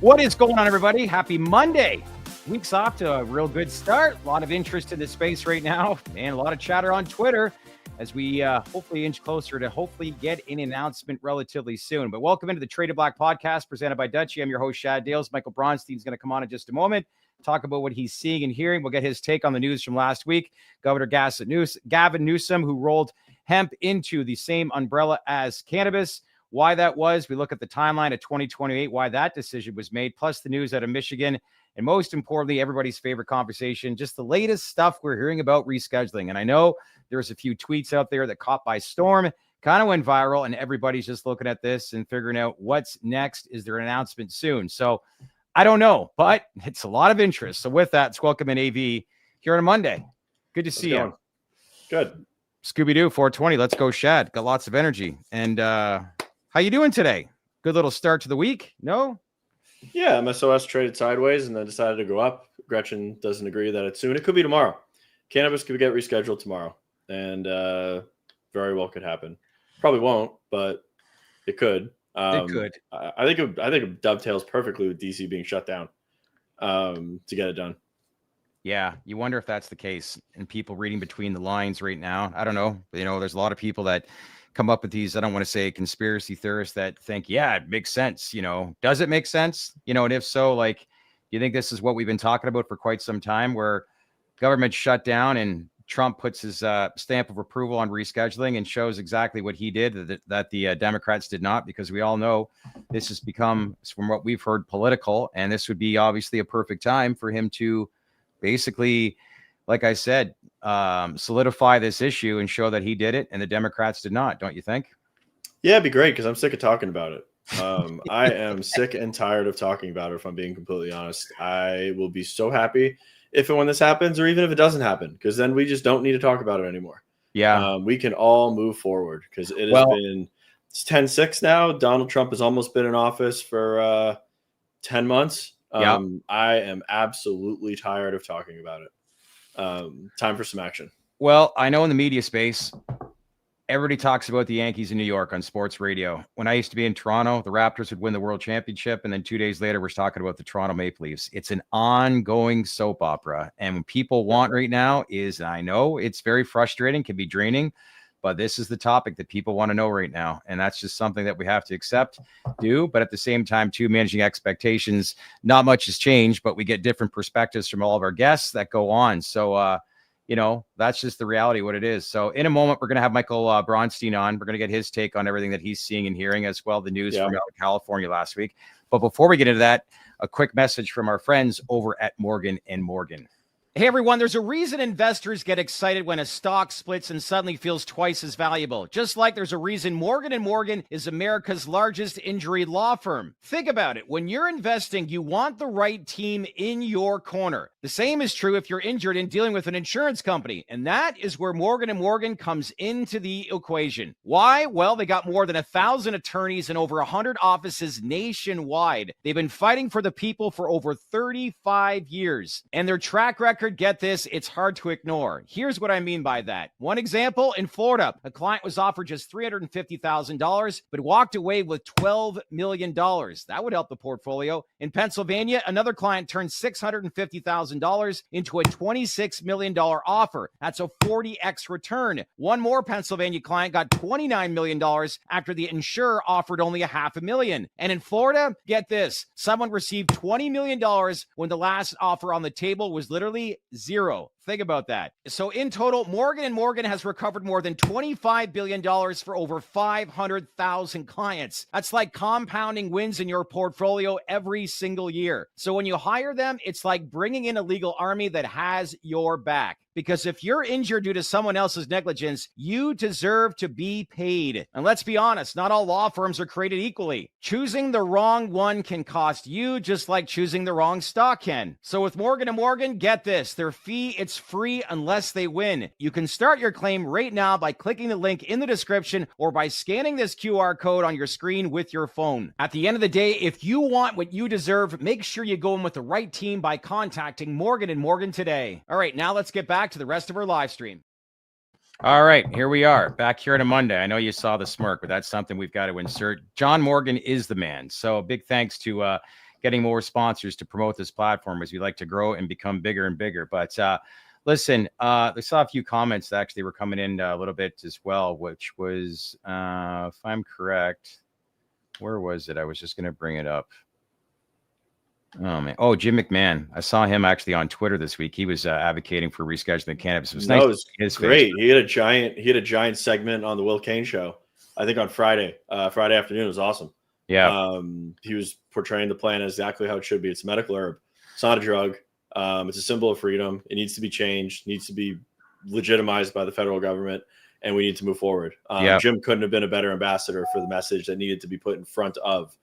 What is going on, everybody? Happy Monday. Week's off to a real good start. A lot of interest in this space right now, and a lot of chatter on Twitter as we hopefully inch closer to hopefully get an announcement relatively soon. But welcome into the Traded Black podcast presented by Dutchie. I'm your host, Shad Dales. Michael Bronstein is going to come on in just a moment, talk about what he's seeing and hearing. We'll get his take on the news from last week. Governor Gavin Newsom, who rolled hemp into the same umbrella as cannabis. Why that was, we look at the timeline of 2028, why that decision was made, plus the news out of Michigan, and most importantly, everybody's favorite conversation, just the latest stuff we're hearing about rescheduling. And I know there's a few tweets out there that caught by storm, kind of went viral, and everybody's just looking at this and figuring out what's next. Is there an announcement soon? So I don't know, but it's a lot of interest. So with that, let's welcome in AV here on a Monday. Good to see you. Good. Scooby-Doo 420. Let's go, Shad. Got lots of energy. And how you doing today? Good little start to the week? No? Yeah, MSOS traded sideways and then decided to go up. Gretchen doesn't agree that it's soon. It could be tomorrow. Cannabis could get rescheduled tomorrow, and very well could happen. Probably won't, but it could. It could. I think it dovetails perfectly with DC being shut down to get it done. Yeah, you wonder if that's the case, and people reading between the lines right now. I don't know. There's a lot of people that come up with these, I don't want to say conspiracy theorists that think, yeah, it makes sense. Does it make sense? And if so, do you think this is what we've been talking about for quite some time, where government shut down and Trump puts his stamp of approval on rescheduling and shows exactly what he did that the Democrats did not, because we all know this has become, from what we've heard, political. And this would be obviously a perfect time for him to basically, like I said, solidify this issue and show that he did it and the Democrats did not. Don't you think? Yeah, it'd be great, because I'm sick of talking about it. I am sick and tired of talking about it, if I'm being completely honest. I will be so happy if and when this happens, or even if it doesn't happen, because then we just don't need to talk about it anymore. Yeah. We can all move forward, because it has been, it's 10-6 now. Donald Trump has almost been in office for 10 months. Yeah. I am absolutely tired of talking about it. Time for some action. Well, I know in the media space, everybody talks about the Yankees in New York on sports radio. When I used to be in Toronto, the Raptors would win the World Championship, and then 2 days later, we're talking about the Toronto Maple Leafs. It's an ongoing soap opera, and what people want right now is, I know it's very frustrating, can be draining, but this is the topic that people want to know right now, and that's just something that we have to accept, but at the same time, too, managing expectations. Not much has changed, but we get different perspectives from all of our guests that go on. So, that's just the reality of what it is. So in a moment, we're going to have Michael Bronstein on. We're going to get his take on everything that he's seeing and hearing, as well, the news from California last week. But before we get into that, a quick message from our friends over at Morgan & Morgan. Hey, everyone, there's a reason investors get excited when a stock splits and suddenly feels twice as valuable. Just like there's a reason Morgan & Morgan is America's largest injury law firm. Think about it. When you're investing, you want the right team in your corner. The same is true if you're injured and dealing with an insurance company. And that is where Morgan & Morgan comes into the equation. Why? Well, they got more than 1,000 attorneys and over 100 offices nationwide. They've been fighting for the people for over 35 years. And their track record, get this, it's hard to ignore. Here's what I mean by that. One example, in Florida, a client was offered just $350,000, but walked away with $12 million. That would help the portfolio. In Pennsylvania, another client turned $650,000 into a $26 million offer. That's a 40x return. One more Pennsylvania client got $29 million after the insurer offered only $500,000. And in Florida, get this, someone received $20 million when the last offer on the table was literally zero. Think about that. So in total, Morgan & Morgan has recovered more than $25 billion for over 500,000 clients. That's like compounding wins in your portfolio every single year. So when you hire them, it's like bringing in a legal army that has your back. Because if you're injured due to someone else's negligence, you deserve to be paid. And let's be honest, not all law firms are created equally. Choosing the wrong one can cost you just like choosing the wrong stock can. So with Morgan & Morgan, get this, their fee, it's free unless they win. You can start your claim right now by clicking the link in the description or by scanning this QR code on your screen with your phone. At the end of the day, if you want what you deserve, make sure you go in with the right team by contacting Morgan & Morgan today. All right, now let's get back to the rest of our live stream. All right, here we are back here on a Monday. I know you saw the smirk, but that's something we've got to insert. John Morgan is the man. So big thanks to getting more sponsors to promote this platform as we like to grow and become bigger and bigger. But listen, I saw a few comments that actually were coming in a little bit as well, which was, if I'm correct, where was it? I was just going to bring it up. Oh man! Oh, Jim McMahon. I saw him actually on Twitter this week. He was advocating for rescheduling cannabis. It was nice. It was his great. face. He had a giant segment on the Will Kane show. I think on Friday afternoon. It was awesome. Yeah. He was portraying the plan exactly how it should be. It's a medical herb. It's not a drug. It's a symbol of freedom. It needs to be changed. Needs to be legitimized by the federal government, and we need to move forward. Jim couldn't have been a better ambassador for the message that needed to be put in front of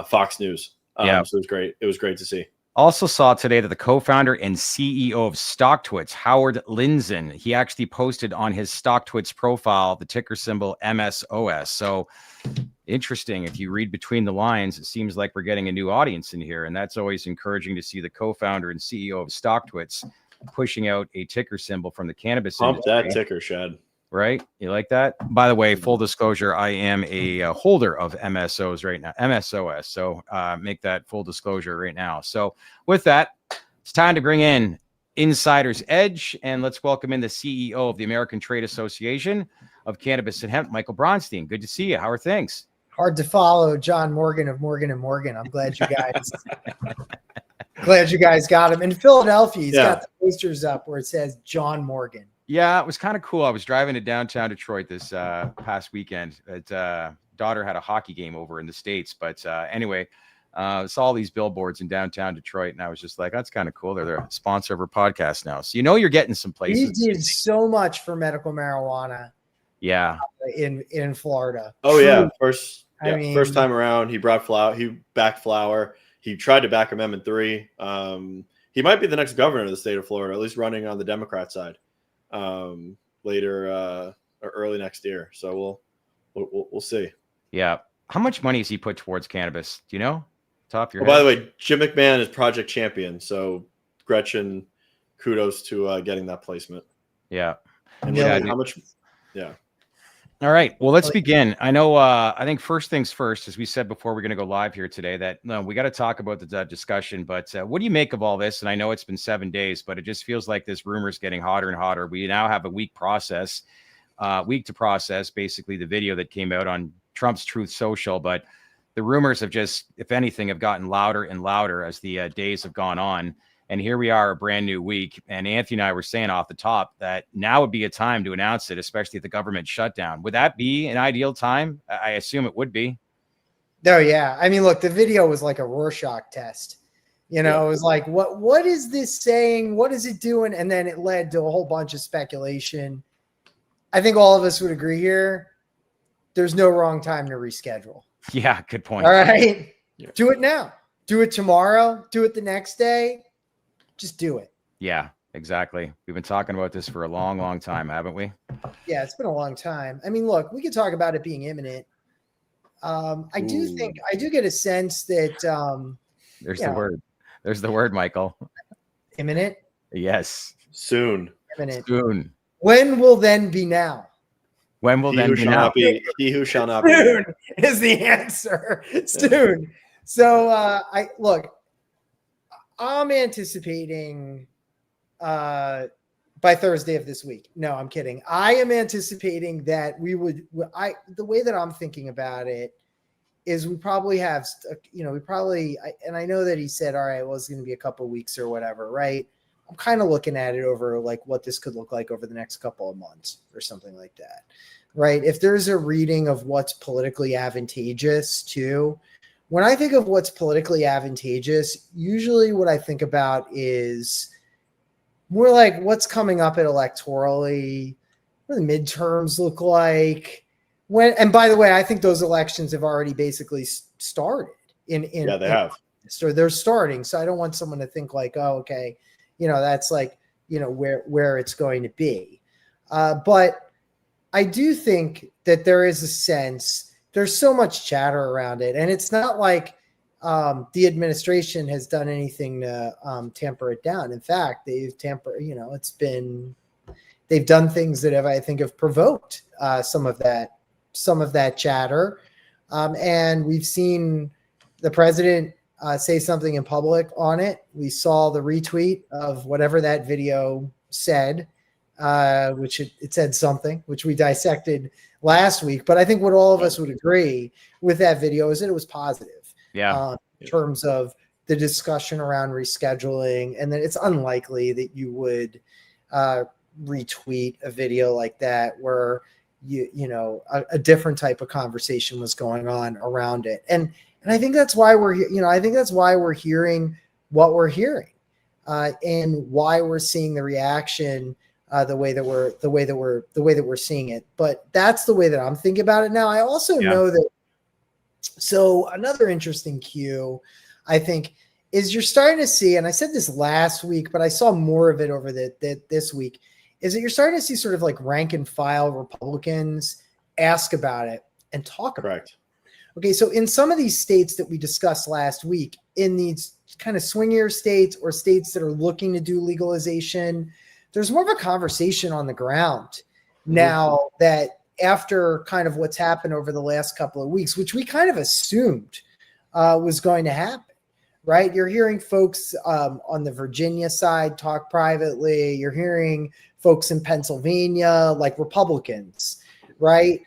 Fox News. So it was great. It was great to see. Also saw today that the co-founder and CEO of StockTwits, Howard Lindzen, he actually posted on his StockTwits profile the ticker symbol MSOS. So interesting. If you read between the lines, it seems like we're getting a new audience in here, and that's always encouraging to see the co-founder and CEO of StockTwits pushing out a ticker symbol from the cannabis industry. That ticker, Shad. Right? You like that? By the way, full disclosure, I am a holder of MSOs right now, MSOS. So make that full disclosure right now. So with that, it's time to bring in Insider's Edge, and let's welcome in the CEO of the American Trade Association of Cannabis and Hemp, Michael Bronstein. Good to see you. How are things? Hard to follow John Morgan of Morgan & Morgan. I'm glad you guys got him. In Philadelphia, he's got the posters up where it says John Morgan. Yeah, it was kind of cool. I was driving to downtown Detroit this past weekend. Daughter had a hockey game over in the States. But anyway, saw all these billboards in downtown Detroit, and I was just like, that's kind of cool. They're the sponsor of our podcast now. So you're getting some places. He did so much for medical marijuana. Yeah. In Florida. Oh, yeah. First time around, he brought flower. He backed flower. He tried to back Amendment 3. He might be the next governor of the state of Florida, at least running on the Democrat side. Later or early next year. So we'll see. Yeah. How much money has he put towards cannabis? Do you know? Top of your head? By the way, Jim McMahon is Project Champion. So Gretchen, kudos to getting that placement. Yeah. And how much? Yeah. All right. Well, let's begin. I know, I think first things first, as we said before, we're going to go live here today, that we got to talk about the discussion, but what do you make of all this? And I know it's been 7 days, but it just feels like this rumor is getting hotter and hotter. We now have a week to process basically the video that came out on Trump's Truth Social, but the rumors have just, if anything, have gotten louder and louder as the days have gone on. And here we are, a brand new week. And Anthony and I were saying off the top that now would be a time to announce it, especially if the government shutdown. Would that be an ideal time? I assume it would be. No, yeah. I mean, look, the video was like a Rorschach test. It was like, what is this saying? What is it doing? And then it led to a whole bunch of speculation. I think all of us would agree here. There's no wrong time to reschedule. Yeah, good point. All right. Yeah. Do it now. Do it tomorrow. Do it the next day. Just do it. Yeah, exactly. We've been talking about this for a long, long time, haven't we? Yeah, it's been a long time. I mean, look, we could talk about it being imminent. I do get a sense that there's the word. There's the word, Michael. Imminent? Yes. Soon. Imminent. Soon. When will then be now? When will then be now? He who shall not be. Soon is the answer. Soon. So I'm anticipating by Thursday of this week. No, I'm kidding. I am anticipating that the way that I'm thinking about it is we probably have, and I know that he said, all right, well, it's going to be a couple of weeks or whatever, right? I'm kind of looking at it over like what this could look like over the next couple of months or something like that, right? If there's a reading of what's politically advantageous too, when I think of what's politically advantageous, usually what I think about is more like what's coming up at electorally, what the midterms look like. And by the way, I think those elections have already basically started. Yeah, they have. So they're starting. So I don't want someone to think like, oh, okay, that's like, where it's going to be. But I do think that there is a sense. There's so much chatter around it, and it's not like the administration has done anything to tamper it down. In fact, they've they've done things that have provoked some of that chatter, and we've seen the president say something in public on it. We saw the retweet of whatever that video said, which it said something, which we dissected last week. But I think what all of us would agree with that video is that it was positive. In terms of the discussion around rescheduling, and that it's unlikely that you would retweet a video like that where a different type of conversation was going on around it. And I think that's why we're hearing what we're hearing, and why we're seeing the reaction the way that we're seeing it. But that's the way that I'm thinking about it now. I also know that. So another interesting cue, I think, is you're starting to see, and I said this last week, but I saw more of it over this week, is that you're starting to see sort of like rank and file Republicans ask about it and talk about it. Okay, so in some of these states that we discussed last week, in these kind of swingier states or states that are looking to do legalization, there's more of a conversation on the ground now that after kind of what's happened over the last couple of weeks, which we kind of assumed was going to happen. Right. You're hearing folks on the Virginia side talk privately. You're hearing folks in Pennsylvania, like Republicans, right,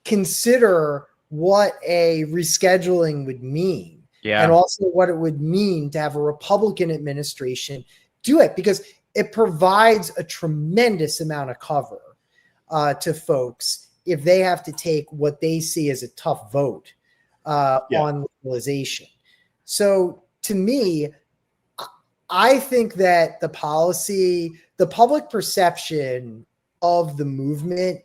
consider what a rescheduling would mean. And also what it would mean to have a Republican administration do it, because it provides a tremendous amount of cover to folks if they have to take what they see as a tough vote on legalization. So to me, I think that the public perception of the movement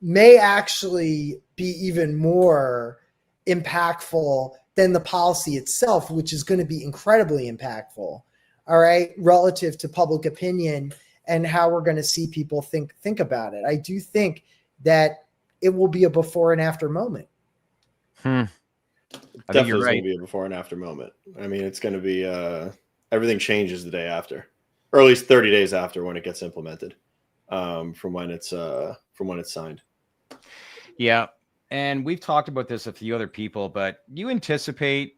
may actually be even more impactful than the policy itself, which is going to be incredibly impactful, all right, relative to public opinion and how we're going to see people think about it. I do think that it will be a before and after moment. Definitely going to be a before and after moment. I mean, it's going to be everything changes the day after, or at least 30 days after, when it gets implemented, from when it's signed. Yeah, and we've talked about this with a few other people, but you anticipate,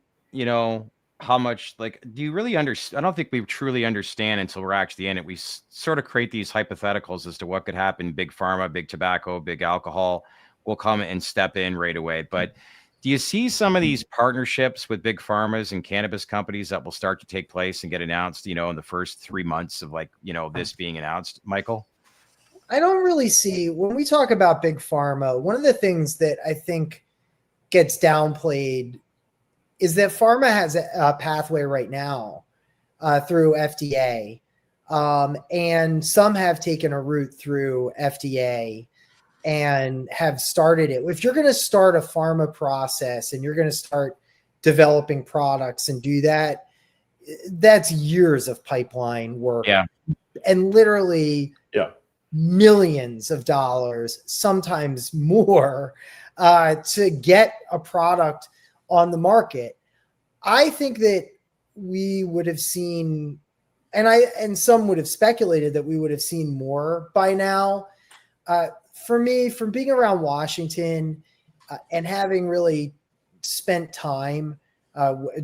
how much, like, do you really understand? I don't think we truly understand until we're actually in it. We sort of create these hypotheticals as to what could happen. Big pharma, big tobacco, big alcohol will come and step in right away. But do you see some of these partnerships with big pharmas and cannabis companies that will start to take place and get announced, in the first 3 months of this being announced, Michael? I don't really see, when we talk about big pharma, one of the things that I think gets downplayed is that pharma has a pathway right now through FDA. And some have taken a route through FDA and have started it. If you're going to start a pharma process and you're going to start developing products and do that, that's years of pipeline work. And literally millions of dollars, sometimes more, to get a product on the market. I think that we would have seen, and some would have speculated that we would have seen more by now. For me, from being around Washington and having really spent time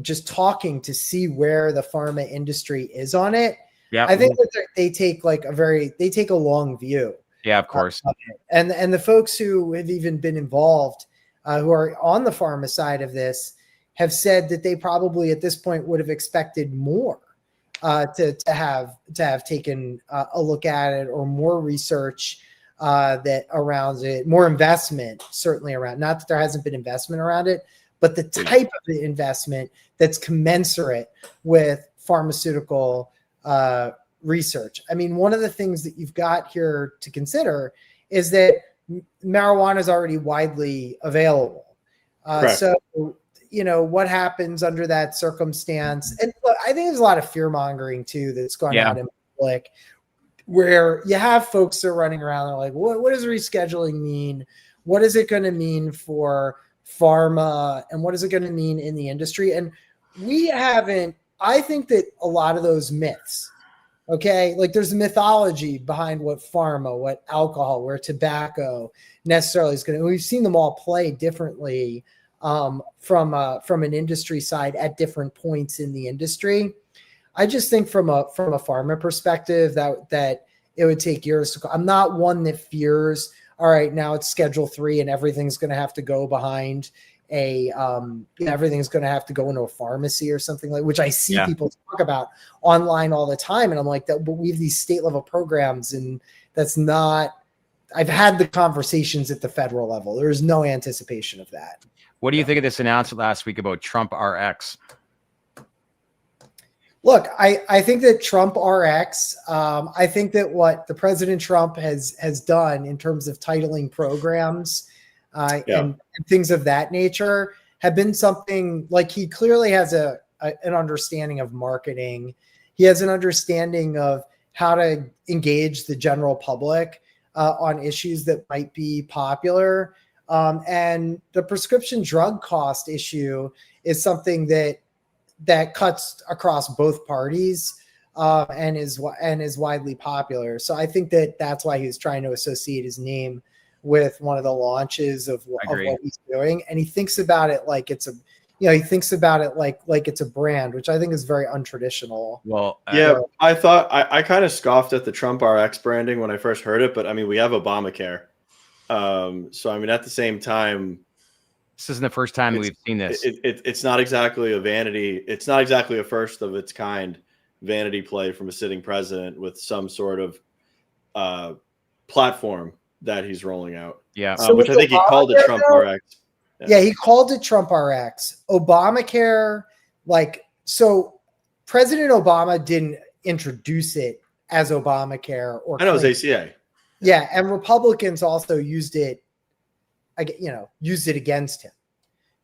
just talking to see where the pharma industry is on it, I think that they take a long view. Yeah, of course. And the folks who have even been involved, who are on the pharma side of this, have said that they probably at this point would have expected more to have taken a look at it, or more research that around it, more investment certainly around. Not that there hasn't been investment around it, but the type of investment that's commensurate with pharmaceutical research. I mean, one of the things that you've got here to consider is that marijuana is already widely available. So, what happens under that circumstance? And look, I think there's a lot of fear mongering too that's gone out in public, where you have folks that are running around and like, what does rescheduling mean? What is it going to mean for pharma? And what is it going to mean in the industry? And I think that a lot of those myths, okay, like there's a mythology behind what pharma, what alcohol, where tobacco necessarily is going to, we've seen them all play differently from an industry side at different points in the industry. I just think from a pharma perspective that it would take years to. I'm not one that fears, all right, now it's Schedule 3 and everything's going to have to go behind everything's going to have to go into a pharmacy or something like, which I see people talk about online all the time. And I'm like, that, but we have these state level programs, and that's not, I've had the conversations at the federal level. There's no anticipation of that. What do you think of this announcement last week about Trump RX? Look, I think that Trump RX, I think that what the President Trump has done in terms of titling programs and things of that nature have been something like, he clearly has an understanding of marketing. He has an understanding of how to engage the general public on issues that might be popular. And the prescription drug cost issue is something that cuts across both parties and is widely popular. So I think that's why he's trying to associate his name with one of the launches of what he's doing. And he thinks about it like it's a, he thinks about it like it's a brand, which I think is very untraditional. Well, I thought I kind of scoffed at the Trump RX branding when I first heard it, but I mean, we have Obamacare. So I mean, at the same time, this isn't the first time we've seen this. It's not exactly a vanity. It's not exactly a first of its kind vanity play from a sitting president with some sort of platform that he's rolling out. Yeah. Which I think he called it Trump RX. Yeah, he called it Trump RX. Obamacare, so President Obama didn't introduce it as Obamacare. I know it was ACA. Yeah, and Republicans also used it against him.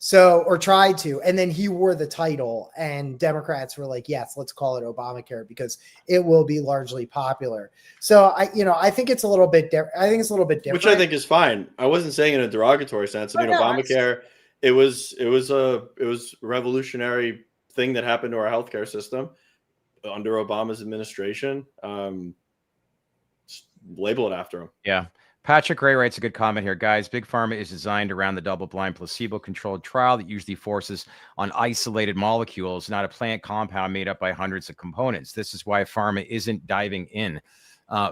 So, or tried to, and then he wore the title, and Democrats were like, yes, let's call it Obamacare because it will be largely popular. So I think it's a little bit different. I think it's a little bit different. Which I think is fine. I wasn't saying in a derogatory sense. I mean, Obamacare, it was a revolutionary thing that happened to our healthcare system under Obama's administration. Label it after him. Yeah. Patrick Ray writes a good comment here. Guys, Big Pharma is designed around the double-blind placebo-controlled trial that usually forces on isolated molecules, not a plant compound made up by hundreds of components. This is why pharma isn't diving in.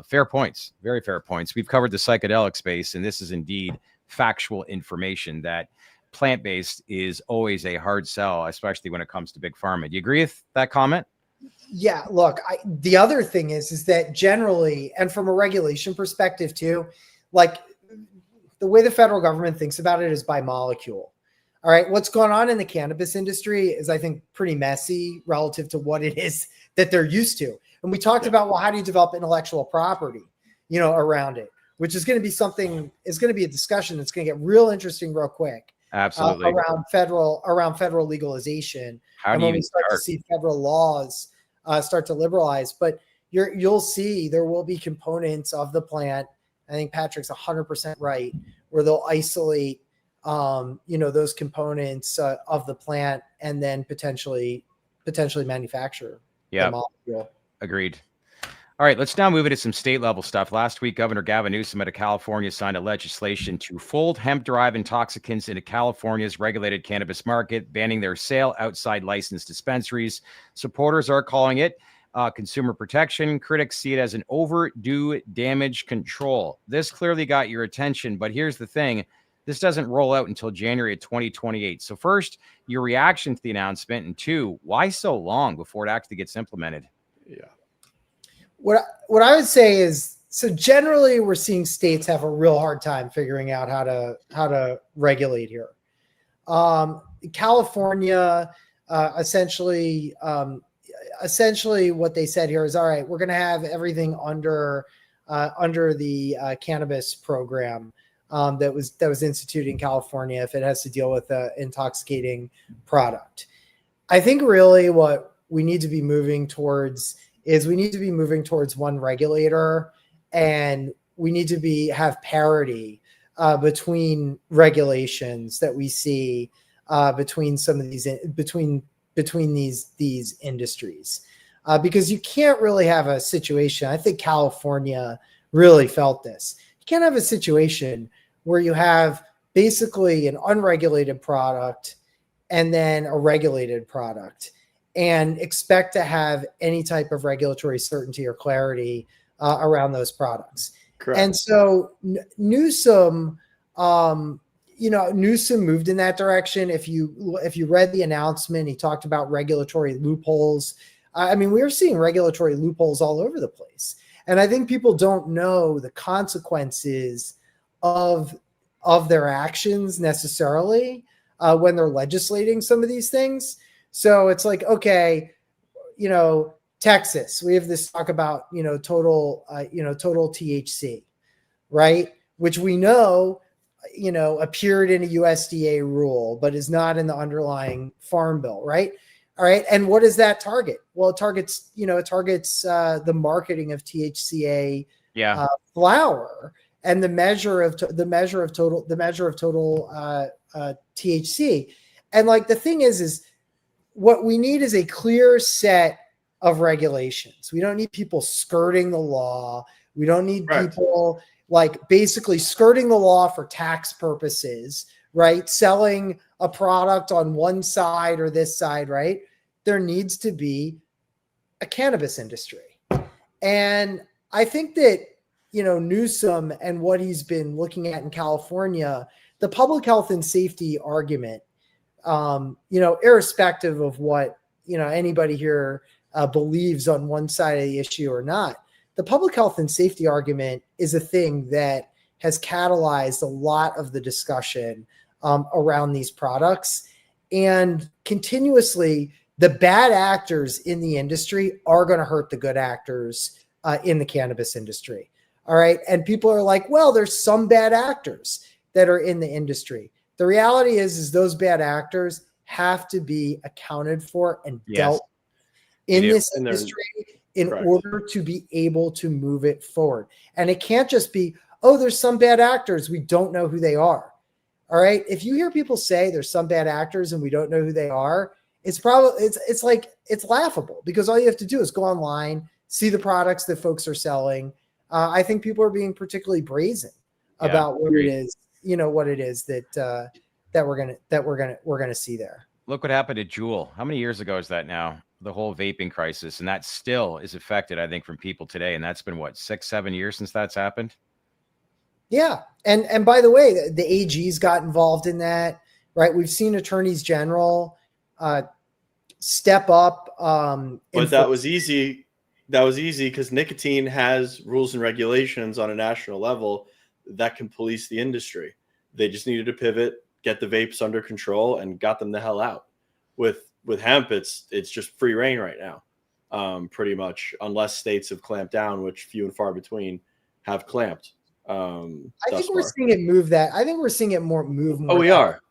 Fair points. Very fair points. We've covered the psychedelic space, and this is indeed factual information that plant-based is always a hard sell, especially when it comes to Big Pharma. Do you agree with that comment? Yeah, look, the other thing is that generally, and from a regulation perspective too, like the way the federal government thinks about it is by molecule. All right. What's going on in the cannabis industry is, I think, pretty messy relative to what it is that they're used to. And we talked about, well, how do you develop intellectual property, around it, which is going to be something, is going to be a discussion that's going to get real interesting real quick. Absolutely. Around federal legalization. How do when you we start to see federal laws start to liberalize, but you'll see there will be components of the plant. I think Patrick's 100% right, where they'll isolate, those components of the plant and then potentially manufacture. Yeah, agreed. All right, let's now move into some state level stuff. Last week, Governor Gavin Newsom out of California signed a legislation to fold hemp-derived intoxicants into California's regulated cannabis market, banning their sale outside licensed dispensaries. Supporters are calling it consumer protection. Critics see it as an overdue damage control. This clearly got your attention, but here's the thing. This doesn't roll out until January of 2028. So first, your reaction to the announcement, and two, why so long before it actually gets implemented? Yeah. What I would say is, so generally we're seeing states have a real hard time figuring out how to regulate here. California, essentially what they said here is, all right, we're going to have everything under the cannabis program that was instituted in California if it has to deal with an intoxicating product. I think really what we need to be moving towards is one regulator, and we need to have parity between regulations that we see between some of these between these industries, because you can't really have a situation. I think California really felt this. You can't have a situation where you have basically an unregulated product and then a regulated product, and expect to have any type of regulatory certainty or clarity around those products. Correct. And so Newsom, Newsom moved in that direction. If you read the announcement, he talked about regulatory loopholes. I mean, we are seeing regulatory loopholes all over the place. And I think people don't know the consequences of their actions necessarily when they're legislating some of these things. So it's like, okay, Texas, we have this talk about, total THC, right? Which we know, appeared in a USDA rule, but is not in the underlying farm bill, right? All right. And what does that target? Well, it targets the marketing of THCA flower and the measure of total THC. And like the thing is what we need is a clear set of regulations. We don't need people skirting the law. We don't need people like basically skirting the law for tax purposes, right? Selling a product on one side or this side, right? There needs to be a cannabis industry. And I think that, Newsom and what he's been looking at in California, the public health and safety argument, irrespective of what, anybody here believes on one side of the issue or not, the public health and safety argument is a thing that has catalyzed a lot of the discussion around these products. And continuously, the bad actors in the industry are going to hurt the good actors in the cannabis industry. All right. And people are like, well, there's some bad actors that are in the industry. The reality is those bad actors have to be accounted for and dealt in this industry in order to be able to move it forward. And it can't just be, oh, there's some bad actors, we don't know who they are. All right. If you hear people say there's some bad actors and we don't know who they are, it's laughable, because all you have to do is go online, see the products that folks are selling. I think people are being particularly brazen about what it is, that we're gonna see there. Look what happened to Juul. How many years ago is that now? The whole vaping crisis, and that still is affected, I think, from people today. And that's been what, 6-7 years since that's happened. Yeah, and by the way, the AGs got involved in that, right? We've seen attorneys general step up. But that was easy. That was easy because nicotine has rules and regulations on a national level that can police the industry. They just needed to pivot, get the vapes under control, and got them the hell out. With hemp, it's just free reign right now, pretty much, unless states have clamped down, which few and far between have clamped. I think we're seeing it move that. I think we're seeing it move more. Oh, we are.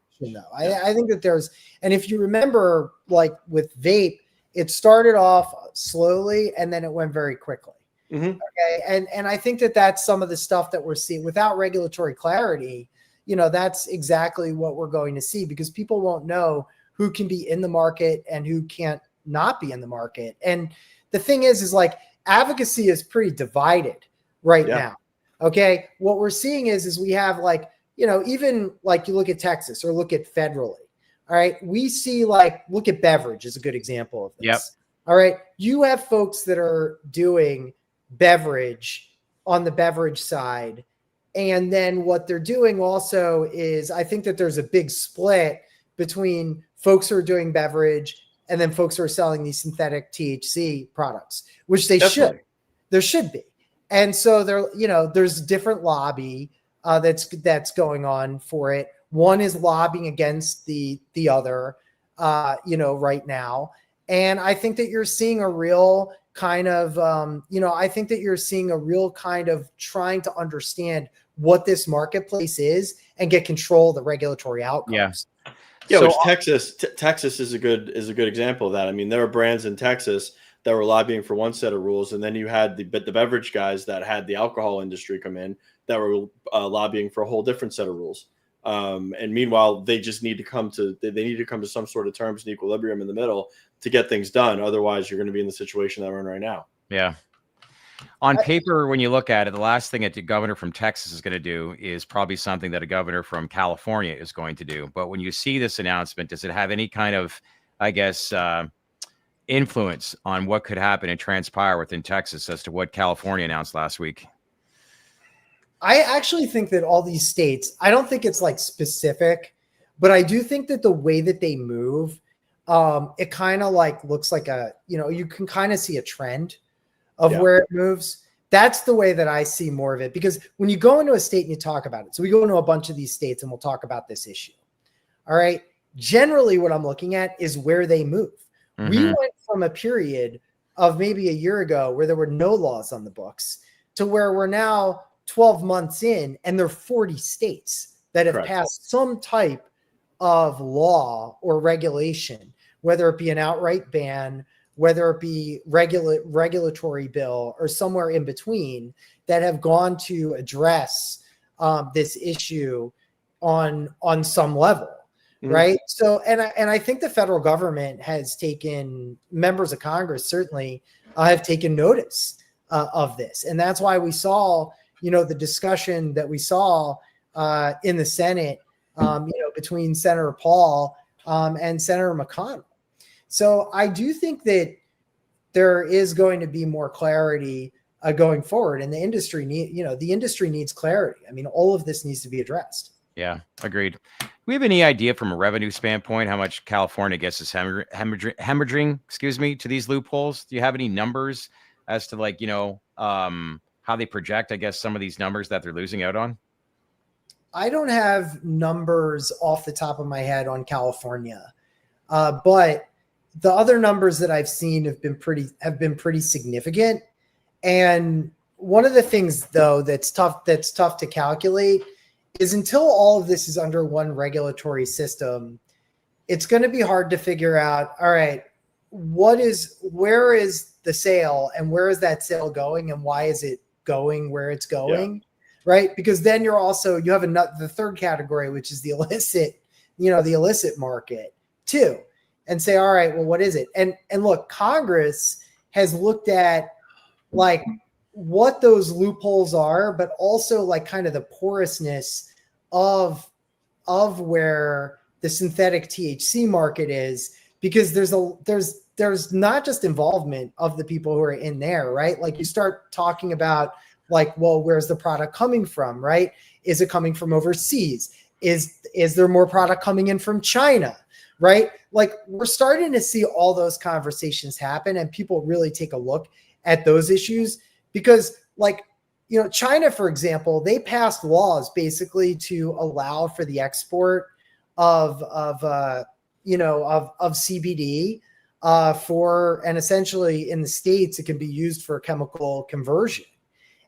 I think that there's, and if you remember, like with vape, it started off slowly and then it went very quickly. Mm-hmm. Okay. And I think that that's some of the stuff that we're seeing without regulatory clarity. That's exactly what we're going to see, because people won't know who can be in the market and who can't not be in the market. And the thing is like advocacy is pretty divided right now. Okay. What we're seeing is we have like, even like you look at Texas or look at federally. All right. We see look at beverage is a good example of this. Yep. All right. You have folks that are doing beverage on the beverage side. And then what they're doing also is, I think that there's a big split between folks who are doing beverage and then folks who are selling these synthetic THC products, which they should. There should be. And so there's a different lobby that's going on for it. One is lobbying against the other, right now. And I think that you're seeing a real kind of, trying to understand what this marketplace is and get control of the regulatory outcomes. Yeah, so, which Texas is a good example of that. I mean, there are brands in Texas that were lobbying for one set of rules, and then you had the beverage guys that had the alcohol industry come in that were lobbying for a whole different set of rules. And meanwhile, they just need to come to some sort of terms and equilibrium in the middle to get things done. Otherwise, you're going to be in the situation that we're in right now. Yeah. On paper, when you look at it, the last thing that the governor from Texas is going to do is probably something that a governor from California is going to do. But when you see this announcement, does it have any kind of, I guess, influence on what could happen and transpire within Texas as to what California announced last week? I actually think that all these states, I don't think it's like specific, but I do think that the way that they move, it kind of like looks like you can kind of see a trend of where it moves. That's the way that I see more of it, because when you go into a state and you talk about it, so we go into a bunch of these states and we'll talk about this issue. All right. Generally, what I'm looking at is where they move. Mm-hmm. We went from a period of maybe a year ago where there were no laws on the books to where we're now 12 months in, and there are 40 states that have passed some type of law or regulation, whether it be an outright ban, whether it be regulatory bill, or somewhere in between, that have gone to address this issue on some level. Mm-hmm. Right. So, and I think the federal government has taken, members of Congress certainly have taken notice of this. And that's why we saw, the discussion that we saw in the Senate, between Senator Paul and Senator McConnell. So I do think that there is going to be more clarity going forward, and the industry needs clarity. I mean, all of this needs to be addressed. Yeah, agreed. Do we have any idea from a revenue standpoint how much California gets is hemorrhaging, to these loopholes? Do you have any numbers as to how they project, I guess, some of these numbers that they're losing out on? I don't have numbers off the top of my head on California, but the other numbers that I've seen have been pretty significant. And one of the things, though, that's tough to calculate is until all of this is under one regulatory system, it's going to be hard to figure out, all right, where is the sale, and where is that sale going, and why is it going where it's going? Yeah. Right? Because then you have the third category, which is the illicit market too, and say, all right, well, what is it? And look, Congress has looked at like what those loopholes are, but also like kind of the porousness of where the synthetic THC market is, because there's not just involvement of the people who are in there, right? Like you start talking about like, well, where's the product coming from, right? Is it coming from overseas? Is there more product coming in from China, right? Like we're starting to see all those conversations happen, and people really take a look at those issues, because like, China, for example, they passed laws basically to allow for the export of CBD and essentially in the States, it can be used for chemical conversion.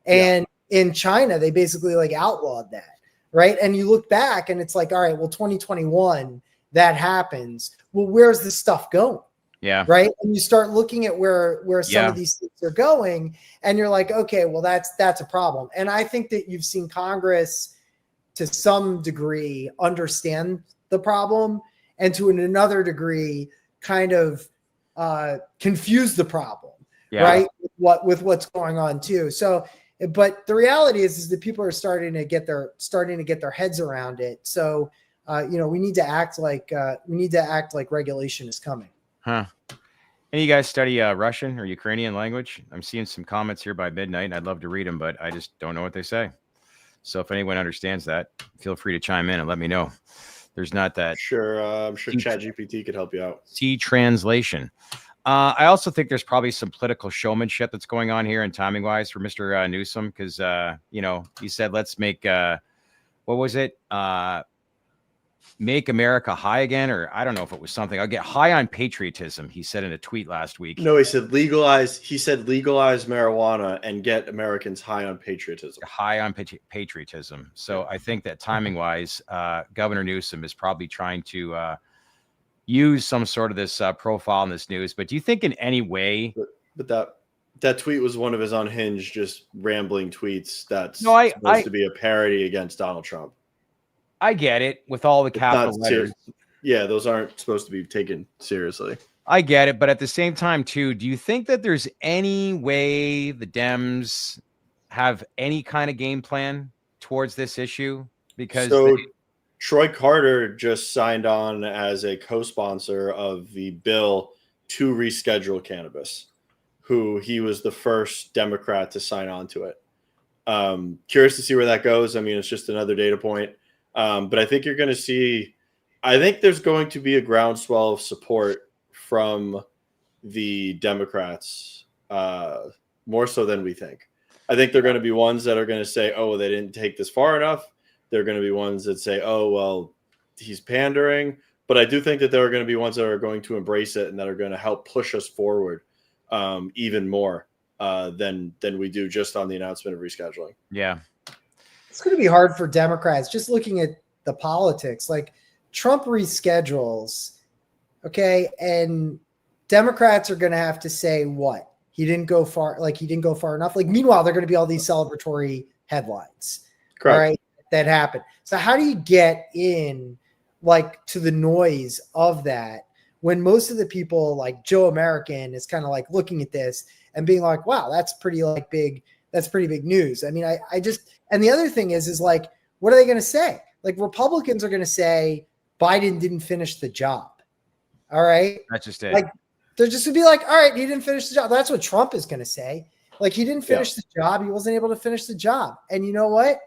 And in China, they basically like outlawed that, right? And you look back and it's like, all right, well, 2021, that happens. Well, where's this stuff going? Yeah. Right. And you start looking at where some of these things are going, and you're like, okay, well, that's a problem. And I think that you've seen Congress to some degree understand the problem, and to another degree kind of confuse the problem, right? With what's going on too. So, but the reality is that people are starting to get their heads around it. So, we need to act like regulation is coming. Huh. Any of you guys study Russian or Ukrainian language? I'm seeing some comments here by midnight, and I'd love to read them, but I just don't know what they say. So if anyone understands that, feel free to chime in and let me know. There's not that. Sure. I'm sure ChatGPT could help you out. C translation. I also think there's probably some political showmanship that's going on here and timing wise for Mr. Newsom, because, he said, let's make, what was it? Make America high again, or I don't know if it was something. I'll get high on patriotism, he said in a tweet last week. No, he said legalize marijuana and get Americans high on patriotism. High on patriotism. So I think that timing wise, Governor Newsom is probably trying to use some sort of this profile in this news. But do you think in any way, but that tweet was one of his unhinged, just rambling tweets that's supposed to be a parody against Donald Trump. I get it with all the capital letters. Yeah, those aren't supposed to be taken seriously. I get it, but at the same time, too, do you think that there's any way the Dems have any kind of game plan towards this issue? Because So Troy Carter just signed on as a co-sponsor of the bill to reschedule cannabis, who he was the first Democrat to sign on to it. Curious to see where that goes. I mean, it's just another data point. But I think you're going to see, I think there's going to be a groundswell of support from the Democrats, more so than we think. I think they're going to be ones that are going to say, oh, they didn't take this far enough. They're going to be ones that say, oh, well, he's pandering. But I do think that there are going to be ones that are going to embrace it and that are going to help push us forward even more than we do just on the announcement of rescheduling. Yeah. It's going to be hard for Democrats just looking at the politics. Like Trump reschedules, okay, and Democrats are going to have to say what? He didn't go far, like he didn't go far enough. Like meanwhile, they're going to be all these celebratory headlines. Correct. All right, that happened. So how do you get in like to the noise of that when most of the people like Joe American is kind of like looking at this and being like, wow, that's pretty like big. That's pretty big news. I mean, I just, and the other thing is like, what are they going to say? Like Republicans are going to say Biden didn't finish the job. All right. That's just it. Like they're just going to be like, all right, he didn't finish the job. That's what Trump is going to say. Like he didn't finish the job. He wasn't able to finish the job. And you know what?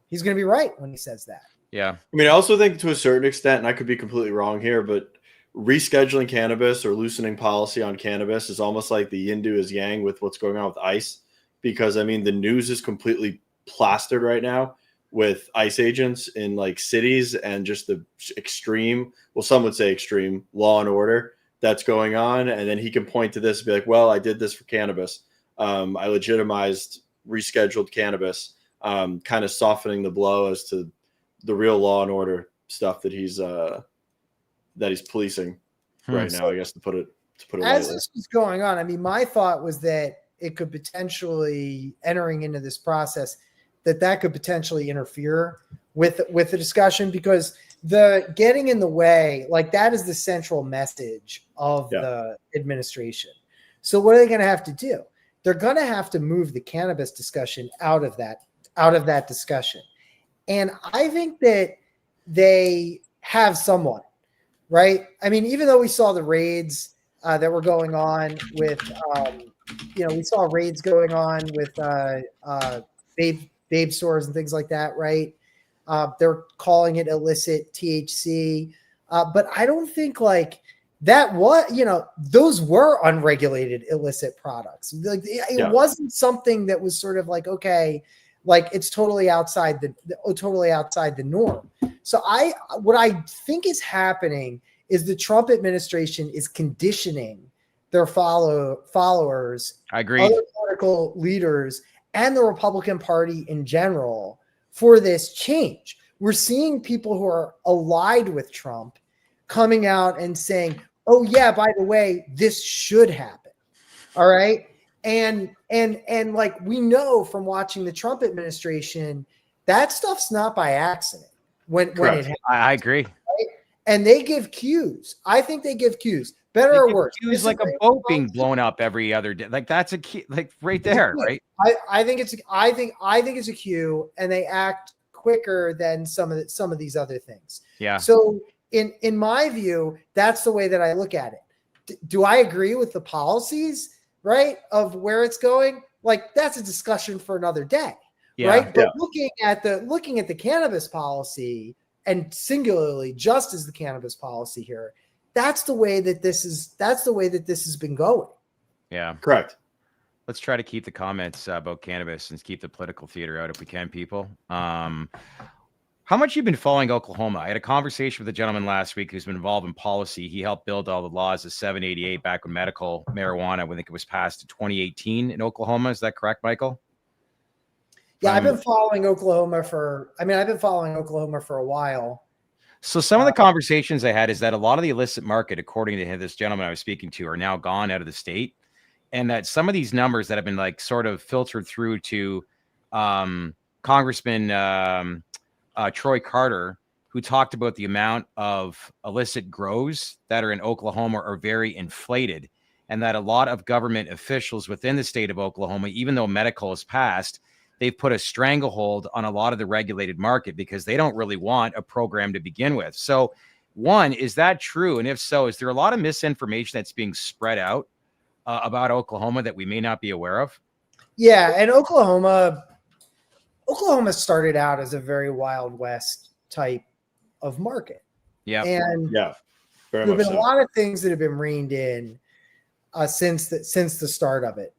He's going to be right when he says that. Yeah. I mean, I also think to a certain extent, and I could be completely wrong here, but rescheduling cannabis or loosening policy on cannabis is almost like the yin to his yang with what's going on with ICE. Because I mean, the news is completely plastered right now with ICE agents in like cities and just the extreme, well, some would say extreme law and order that's going on. And then he can point to this and be like, well, I did this for cannabis. I legitimized rescheduled cannabis, kind of softening the blow as to the real law and order stuff that he's policing right now, I guess, to put it as lightly. this was going on, I mean, my thought was that it could potentially entering into this process that could potentially interfere with the discussion, because the getting in the way, like that is the central message of the administration. So what are they going to have to do? They're going to have to move the cannabis discussion out of that discussion. And I think that they have someone, right? I mean, even though we saw the raids that were going on with, we saw raids going on with vape stores and things like that, right? They're calling it illicit THC. But I don't think like that those were unregulated illicit products. Like it wasn't something that was sort of like, okay, like it's totally outside the norm. So what I think is happening is the Trump administration is conditioning their followers, I agree, other political leaders, and the Republican Party in general for this change. We're seeing people who are allied with Trump coming out and saying, oh yeah, by the way, this should happen. All right. And like we know from watching the Trump administration, that stuff's not by accident when it happens. I agree. Right? And they give cues. I think they give cues. Better or worse. It's like a boat being blown up every other day. Like that's a key, like right there, right? I think it's a cue, and they act quicker than some of these other things. Yeah. So in my view, that's the way that I look at it. Do I agree with the policies, right, of where it's going? Like that's a discussion for another day, right? But looking at the cannabis policy, and singularly just as the cannabis policy here, that's the way that this has been going. Yeah. Correct. Let's try to keep the comments about cannabis and keep the political theater out if we can, people. How much you've been following Oklahoma? I had a conversation with a gentleman last week who's been involved in policy. He helped build all the laws of 788 back when medical marijuana, I think it was passed in 2018 in Oklahoma. Is that correct, Michael? Yeah, I've been following Oklahoma for a while. So some of the conversations I had is that a lot of the illicit market, according to this gentleman I was speaking to, are now gone out of the state. And that some of these numbers that have been like sort of filtered through to Congressman Troy Carter who talked about the amount of illicit grows that are in Oklahoma are very inflated, and that a lot of government officials within the state of Oklahoma, even though medical is passed, they've put a stranglehold on a lot of the regulated market because they don't really want a program to begin with. So one, is that true? And if so, is there a lot of misinformation that's being spread out about Oklahoma that we may not be aware of? Yeah, and Oklahoma started out as a very Wild West type of market. Yeah. And Yeah, very there have much been so. a lot of things that have been reined in since the start of it.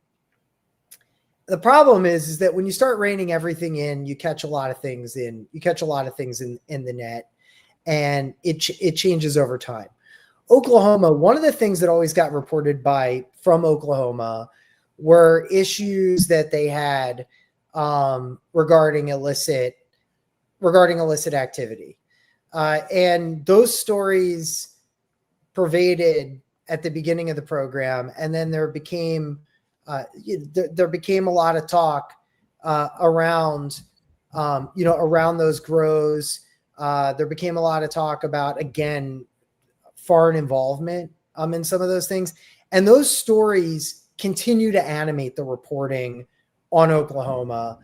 The problem is that when you start reining everything in, you catch a lot of things in. You catch a lot of things in the net, and it changes over time. Oklahoma, one of the things that always got reported from Oklahoma were issues that they had regarding illicit activity, and those stories pervaded at the beginning of the program, and then there became a lot of talk around those grows. There became a lot of talk about, again, foreign involvement in some of those things, and those stories continue to animate the reporting on Oklahoma,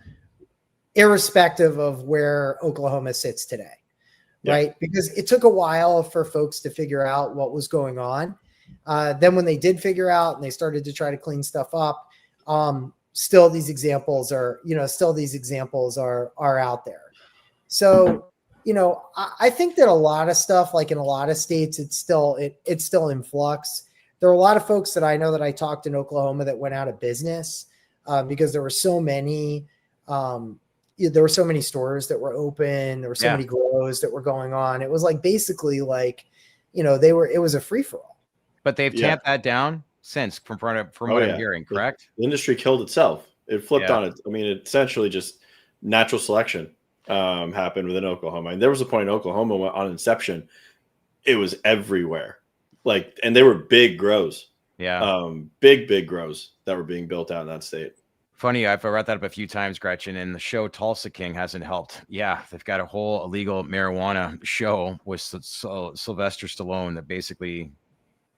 irrespective of where Oklahoma sits today. Yeah. Right? Because it took a while for folks to figure out what was going on. Then when they did figure out and they started to try to clean stuff up, still these examples are out there. So, I think that a lot of stuff, like in a lot of states, it's still in flux. There are a lot of folks that I know that I talked in Oklahoma that went out of business because there were so many stores that were open. There were so many grows that were going on. It was like basically like, it was a free for all. But they've tamped that down since, from what I'm hearing, correct? The industry killed itself. It flipped on it. I mean, it essentially just natural selection happened within Oklahoma. And there was a point in Oklahoma on inception, it was everywhere. And they were big grows. Yeah. Big grows that were being built out in that state. Funny, I've read that up a few times, Gretchen, and the show Tulsa King hasn't helped. Yeah, they've got a whole illegal marijuana show with Sylvester Stallone that basically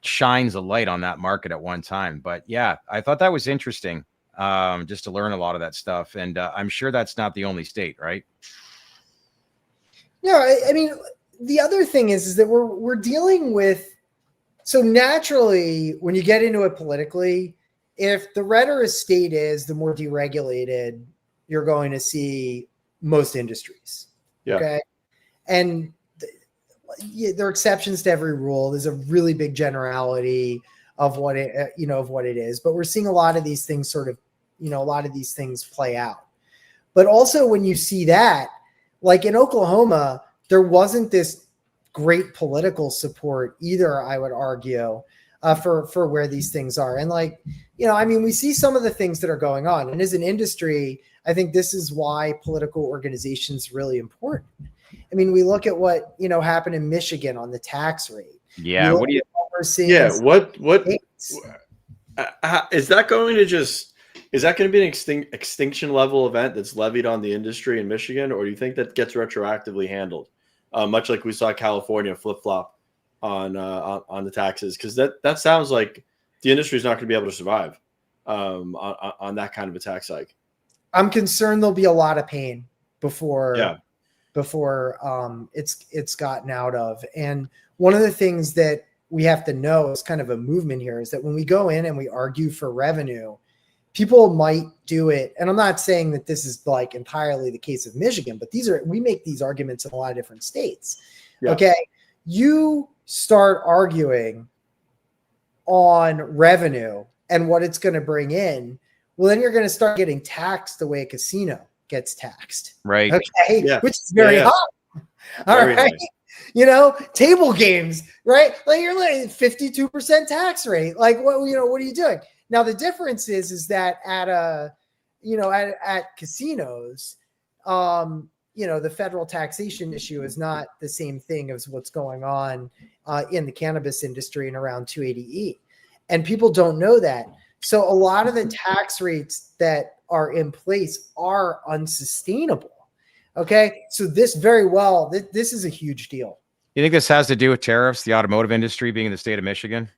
shines a light on that market at one time. But yeah, I thought that was interesting, just to learn a lot of that stuff. And I'm sure that's not the only state, right? No, I mean, the other thing is that we're dealing with, so naturally, when you get into it politically, if the redder a state is, the more deregulated you're going to see most industries. Yeah. Okay. And there are exceptions to every rule. There's a really big generality of what it is, but we're seeing a lot of these things play out. But also when you see that, like in Oklahoma, there wasn't this great political support either, I would argue, for where these things are. And we see some of the things that are going on. And as an industry, I think this is why political organization is really important. I mean, we look at what, happened in Michigan on the tax rate. Yeah. What do you? We're seeing? Yeah. What is that going to be an extinction level event that's levied on the industry in Michigan? Or do you think that gets retroactively handled? Much like we saw California flip flop on the taxes, because that sounds like the industry is not going to be able to survive on that kind of a tax hike. I'm concerned there'll be a lot of pain before it's gotten out of. And one of the things that we have to know is kind of a movement here is that when we go in and we argue for revenue, people might do it. And I'm not saying that this is like entirely the case of Michigan, but we make these arguments in a lot of different states. Yeah. Okay. You start arguing on revenue and what it's going to bring in. Well, then you're going to start getting taxed the way a casino gets taxed. Right. Okay. Yeah. Which is very hot. All very right. Nice. Table games, right? Like you're like 52% tax rate. Like what are you doing? Now the difference is that at casinos, the federal taxation issue is not the same thing as what's going on in the cannabis industry and around 280E. And people don't know that. So a lot of the tax rates that are in place are unsustainable. Okay, so this very well, this is a huge deal. You think this has to do with tariffs, the automotive industry being in the state of Michigan?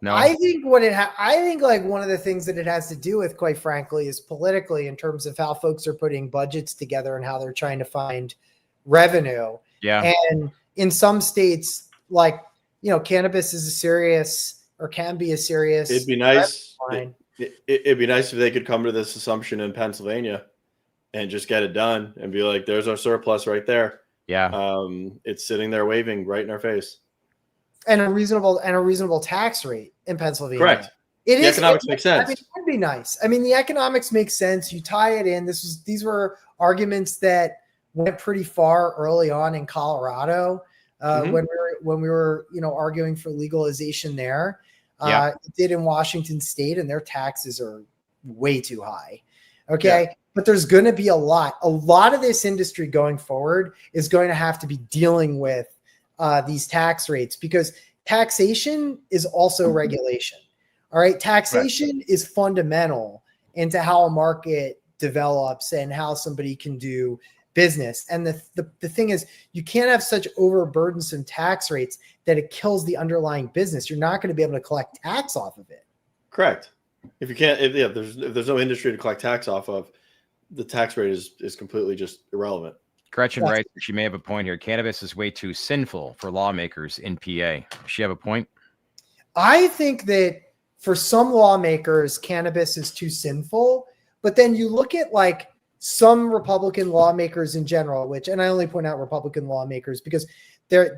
No, I think I think like one of the things that it has to do with, quite frankly, is politically in terms of how folks are putting budgets together and how they're trying to find revenue. yeah, And in some states, like, cannabis is a serious or can be a serious. It'd be nice. Line. It'd be nice if they could come to this assumption in Pennsylvania and just get it done and be like, there's our surplus right there. yeah. It's sitting there waving right in our face. And a reasonable tax rate in Pennsylvania. Correct. The economics make sense. I mean, it would be nice. I mean, the economics make sense. You tie it in. These were arguments that went pretty far early on in Colorado when we were arguing for legalization there. It did in Washington State, and their taxes are way too high. Okay. Yeah. But there's going to be a lot of this industry going forward is going to have to be dealing with these tax rates, because taxation is also regulation. All right. Taxation is fundamental into how a market develops and how somebody can do business. And the thing is, you can't have such overburdensome tax rates that it kills the underlying business. You're not going to be able to collect tax off of it. Correct. If there's no industry to collect tax off of, the tax rate is completely just irrelevant. Gretchen writes, she may have a point here. Cannabis is way too sinful for lawmakers in PA. Does she have a point? I think that for some lawmakers, cannabis is too sinful. But then you look at like some Republican lawmakers in general, and I only point out Republican lawmakers because they are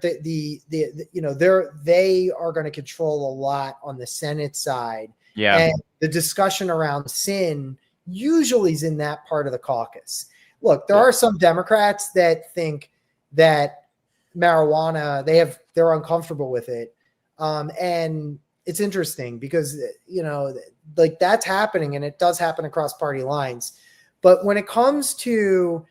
going to control a lot on the Senate side. Yeah. And the discussion around sin usually is in that part of the caucus. Look, there are some Democrats that think that marijuana, they're uncomfortable with it. And it's interesting because, like that's happening, and it does happen across party lines. But when it comes to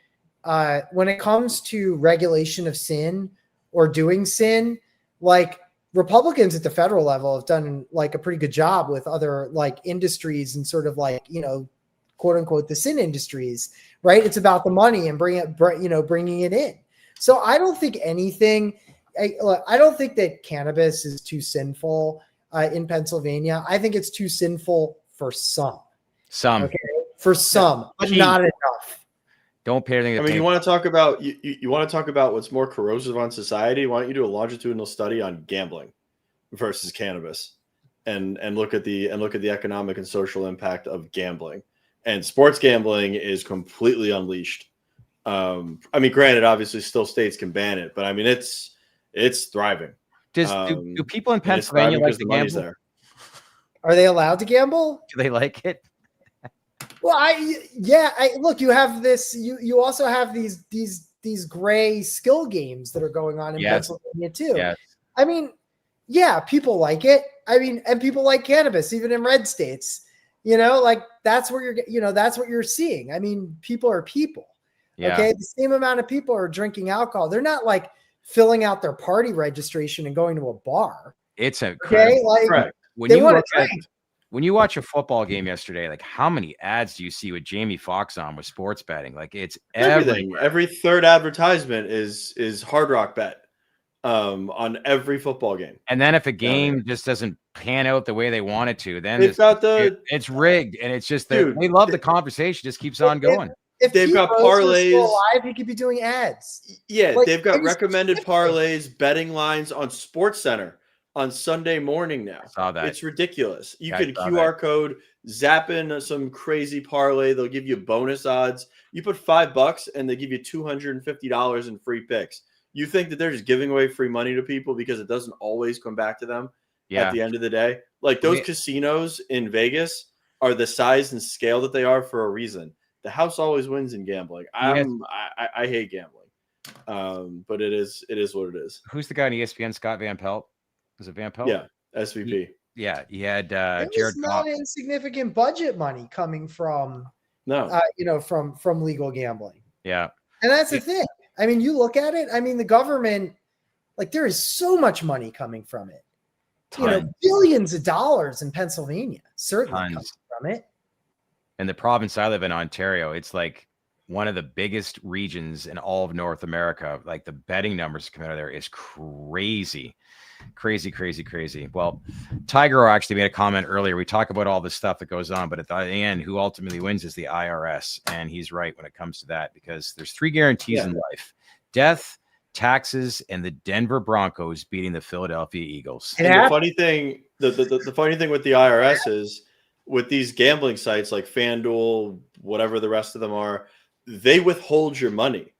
regulation of sin or doing sin, like Republicans at the federal level have done like a pretty good job with other like industries and sort of like, quote unquote, the sin industries, right? It's about the money and bringing it in. So I don't think I don't think that cannabis is too sinful in Pennsylvania. I think it's too sinful for some. Okay? For some, but not enough. Don't pay anything. I mean, you want to talk about you want to talk about what's more corrosive on society? Why don't you do a longitudinal study on gambling versus cannabis, and look at the economic and social impact of gambling. And sports gambling is completely unleashed. I mean, granted, obviously, still states can ban it, but I mean, it's thriving. Do people in Pennsylvania like to gamble? There. Are they allowed to gamble? Do they like it? Well, look, you have this. You also have these gray skill games that are going on in Pennsylvania too. Yes. I mean, yeah, people like it. I mean, and people like cannabis, even in red states. Like that's where that's what you're seeing. I mean, people are people. Yeah. Okay. The same amount of people are drinking alcohol. They're not like filling out their party registration and going to a bar. It's okay. Like correct. When you watch a football game yesterday, like how many ads do you see with Jamie Foxx on with sports betting? Like it's everything. Every third advertisement is Hard Rock Bet on every football game. And then if a game just doesn't pan out the way they want it to, then it's rigged, and it's just that they love the conversation. Just keeps on going. If they've got parlays, alive, he could be doing ads. Yeah, like, they've got recommended parlays, betting lines on SportsCenter on Sunday morning now. Saw that. It's ridiculous. You can QR code, zap in some crazy parlay. They'll give you bonus odds. You put $5 and they give you $250 in free picks. You think that they're just giving away free money to people because it doesn't always come back to them at the end of the day? Like those casinos in Vegas are the size and scale that they are for a reason. The house always wins in gambling. I hate gambling, but it is what it is. Who's the guy on ESPN? Scott Van Pelt. Is it Van Pelt? Yeah, SVP. He had Jared. Not insignificant budget money coming from from legal gambling. Yeah, and that's the thing. I mean, you look at it. I mean, the government, like, there is so much money coming from it. Billions of dollars in Pennsylvania certainly comes from it. In the province I live in, Ontario, it's like one of the biggest regions in all of North America. Like the betting numbers coming out of there is crazy. Crazy. Well, Tiger actually made a comment earlier. We talk about all this stuff that goes on, but at the end, who ultimately wins is the IRS. And he's right when it comes to that, because there's 3 guarantees in life: death, taxes, and the Denver Broncos beating the Philadelphia Eagles. And the funny thing, the funny thing with the IRS is, with these gambling sites like FanDuel, whatever the rest of them are, they withhold your money.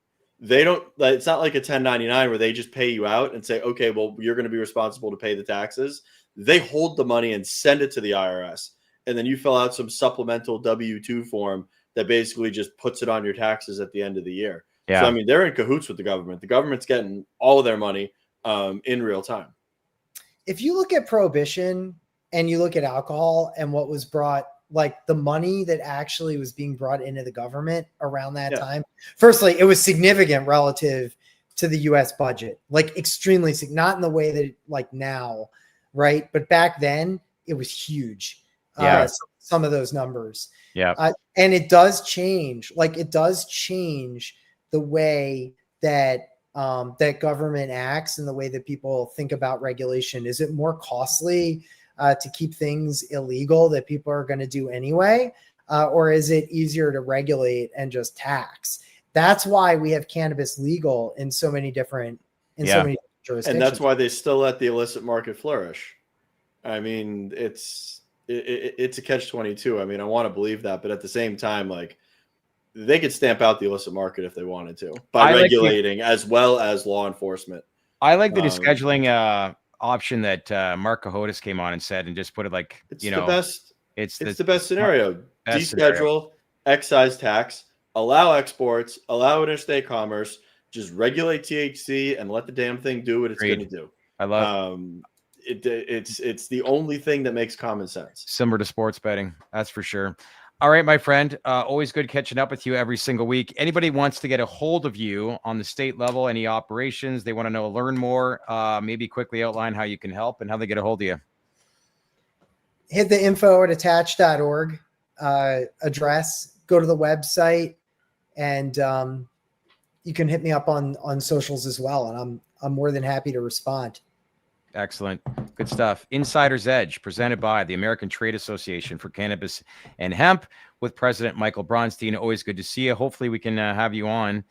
They don't, it's not like a 1099 where they just pay you out and say, okay, well, you're going to be responsible to pay the taxes. They hold the money and send it to the IRS. And then you fill out some supplemental W-2 form that basically just puts it on your taxes at the end of the year. Yeah. So, I mean, they're in cahoots with the government. The government's getting all of their money in real time. If you look at prohibition and you look at alcohol and what was brought, like the money that actually was being brought into the government around that time, firstly, it was significant relative to the US budget, like extremely, not in the way that like now, right? But back then it was huge. Some of those numbers. And it does change. Like it does change the way that that government acts and the way that people think about regulation. Is it more costly to keep things illegal that people are going to do anyway? Or is it easier to regulate and just tax? That's why we have cannabis legal in so many different, so many jurisdictions. And that's why they still let the illicit market flourish. I mean, it's a catch-22. I mean, I want to believe that, but at the same time, like, they could stamp out the illicit market if they wanted to by regulating as well as law enforcement. I like the descheduling option that Mark Cahotis came on and said, and just put it like, it's the best scenario. Best Deschedule, scenario. Excise tax, allow exports, allow interstate commerce, just regulate THC and let the damn thing do what it's going to do. I love it's the only thing that makes common sense. Similar to sports betting, that's for sure. All right, my friend. Always good catching up with you every single week. Anybody wants to get a hold of you on the state level, any operations, they want to learn more, maybe quickly outline how you can help and how they get a hold of you. Hit the info@atach.org address, go to the website, and you can hit me up on socials as well. And I'm more than happy to respond. Excellent. Good stuff. Insider's Edge, presented by the American Trade Association for Cannabis and Hemp, with President Michael Bronstein. Always good to see you. Hopefully we can have you on.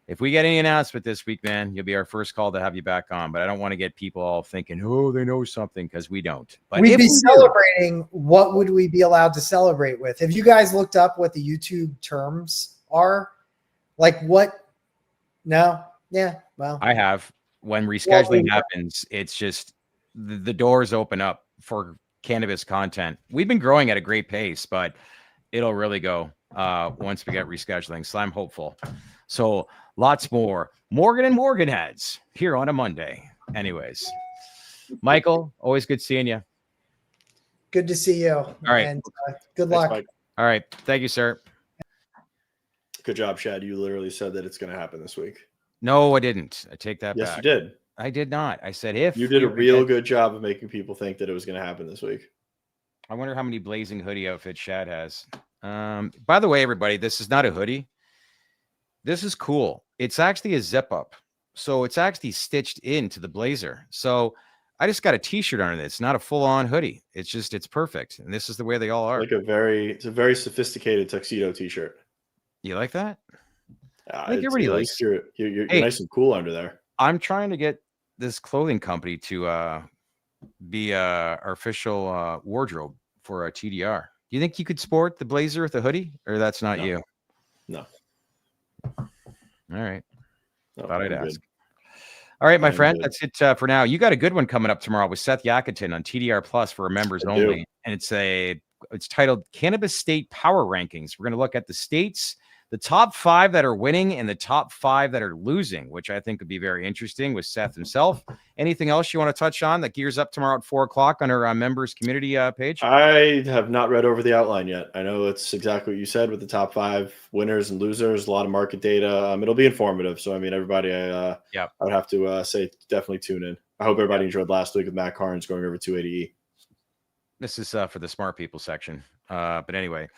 If we get any announcement this week, man, you'll be our first call to have you back on. But I don't want to get people all thinking, oh, they know something, because we don't. But we'd be celebrating. What would we be allowed to celebrate with? Have you guys looked up what the YouTube terms are? Like what? No? Yeah. Well, I have. When rescheduling happens, it's just the doors open up for cannabis content. We've been growing at a great pace, but it'll really go once we get rescheduling. So I'm hopeful. So lots more Morgan and Morgan heads here on a Monday. Anyways, Michael, always good seeing you. Good to see you. All right. And good luck. Mike. All right. Thank you, sir. Good job, Shad. You literally said that it's going to happen this week. No, I didn't. I take that back. Yes, you did. I did not. I said if you did a real good job of making people think that it was going to happen this week. I wonder how many blazing hoodie outfits Shad has. By the way, everybody, this is not a hoodie. This is cool. It's actually a zip up. So it's actually stitched into the blazer. So I just got a t-shirt under this, not a full-on hoodie. It's perfect. And this is the way they all are. It's a very sophisticated tuxedo t-shirt. You like that? I think everybody likes. You're hey, nice and cool under there. I'm trying to get this clothing company to be our official wardrobe for a TDR. Do you think you could sport the blazer with a hoodie, or that's not you? No. All right. No, Thought I'd ask. All right, my friend. That's it for now. You got a good one coming up tomorrow with Seth Yakutin on TDR Plus for members only, and it's titled Cannabis State Power Rankings. We're going to look at the states, the top 5 that are winning and the top 5 that are losing, which I think would be very interesting with Seth himself. Anything else you want to touch on that gears up tomorrow at 4:00 on our members community page? I have not read over the outline yet. I know it's exactly what you said with the top 5 winners and losers, a lot of market data. It'll be informative. So, I mean, everybody, I would have to say definitely tune in. I hope everybody enjoyed last week with Matt Carnes going over 280E. This is for the smart people section. But anyway,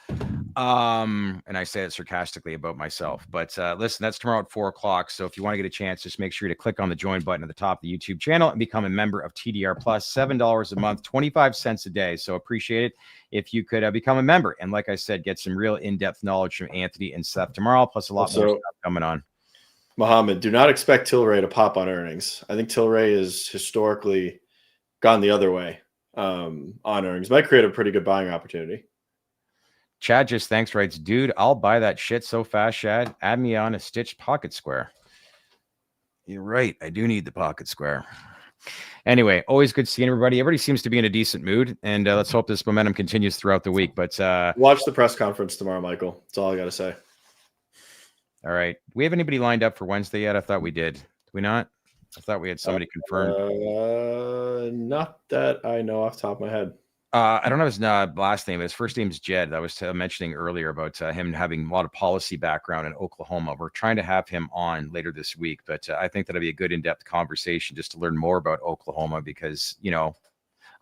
And I say it sarcastically about myself, but listen, that's tomorrow at 4:00. So if you want to get a chance, just make sure to click on the join button at the top of the YouTube channel and become a member of TDR Plus, $7 a month, 25 cents a day. So appreciate it if you could become a member. And like I said, get some real in-depth knowledge from Anthony and Seth tomorrow, plus a lot more stuff coming on. Mohammed, do not expect Tilray to pop on earnings. I think Tilray has historically gone the other way on earnings. Might create a pretty good buying opportunity. Chad just thanks writes, dude, I'll buy that shit so fast, Shad. Add me on a stitched pocket square. You're right. I do need the pocket square. Anyway, always good seeing everybody. Everybody seems to be in a decent mood, and let's hope this momentum continues throughout the week. But watch the press conference tomorrow, Michael. That's all I got to say. All right. Do we have anybody lined up for Wednesday yet? I thought we did. Did we not? I thought we had somebody confirmed. Not that I know off the top of my head. I don't know his last name. His first name is Jed. I was mentioning earlier about him having a lot of policy background in Oklahoma. We're trying to have him on later this week, but I think that'll be a good in-depth conversation just to learn more about Oklahoma because, you know,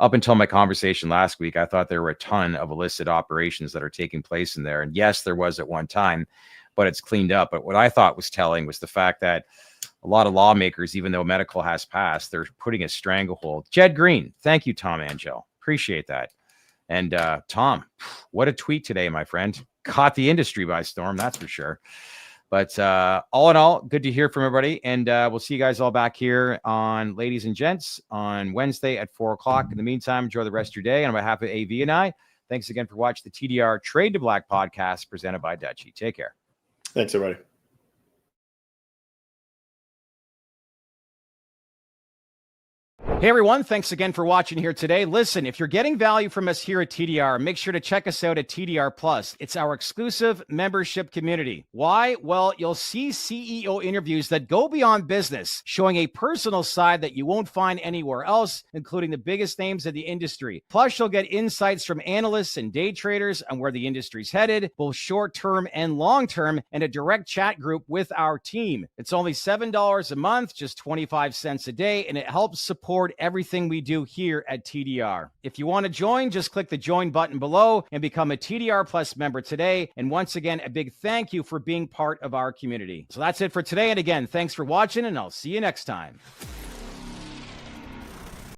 up until my conversation last week, I thought there were a ton of illicit operations that are taking place in there. And yes, there was at one time, but it's cleaned up. But what I thought was telling was the fact that a lot of lawmakers, even though medical has passed, they're putting a stranglehold. Jed Green. Thank you, Tom Angel. Appreciate that. And Tom, what a tweet today, my friend. Caught the industry by storm, that's for sure. But all in all, good to hear from everybody. And we'll see you guys all back here on Ladies and Gents on Wednesday at 4:00. In the meantime, enjoy the rest of your day. And on behalf of AV and I, thanks again for watching the TDR Trade to Black podcast presented by Dutchie. Take care. Thanks, everybody. Hey everyone, thanks again for watching here today. Listen, if you're getting value from us here at TDR, make sure to check us out at TDR Plus. It's our exclusive membership community. Why? Well, you'll see CEO interviews that go beyond business, showing a personal side that you won't find anywhere else, including the biggest names in the industry. Plus, you'll get insights from analysts and day traders on where the industry's headed, both short-term and long-term, and a direct chat group with our team. It's only $7 a month, just 25 cents a day, and it helps support everything we do here at TDR. If you want to join, just click the join button below and become a TDR Plus member today. And once again, a big thank you for being part of our community. So that's it for today. And again, thanks for watching, and I'll see you next time.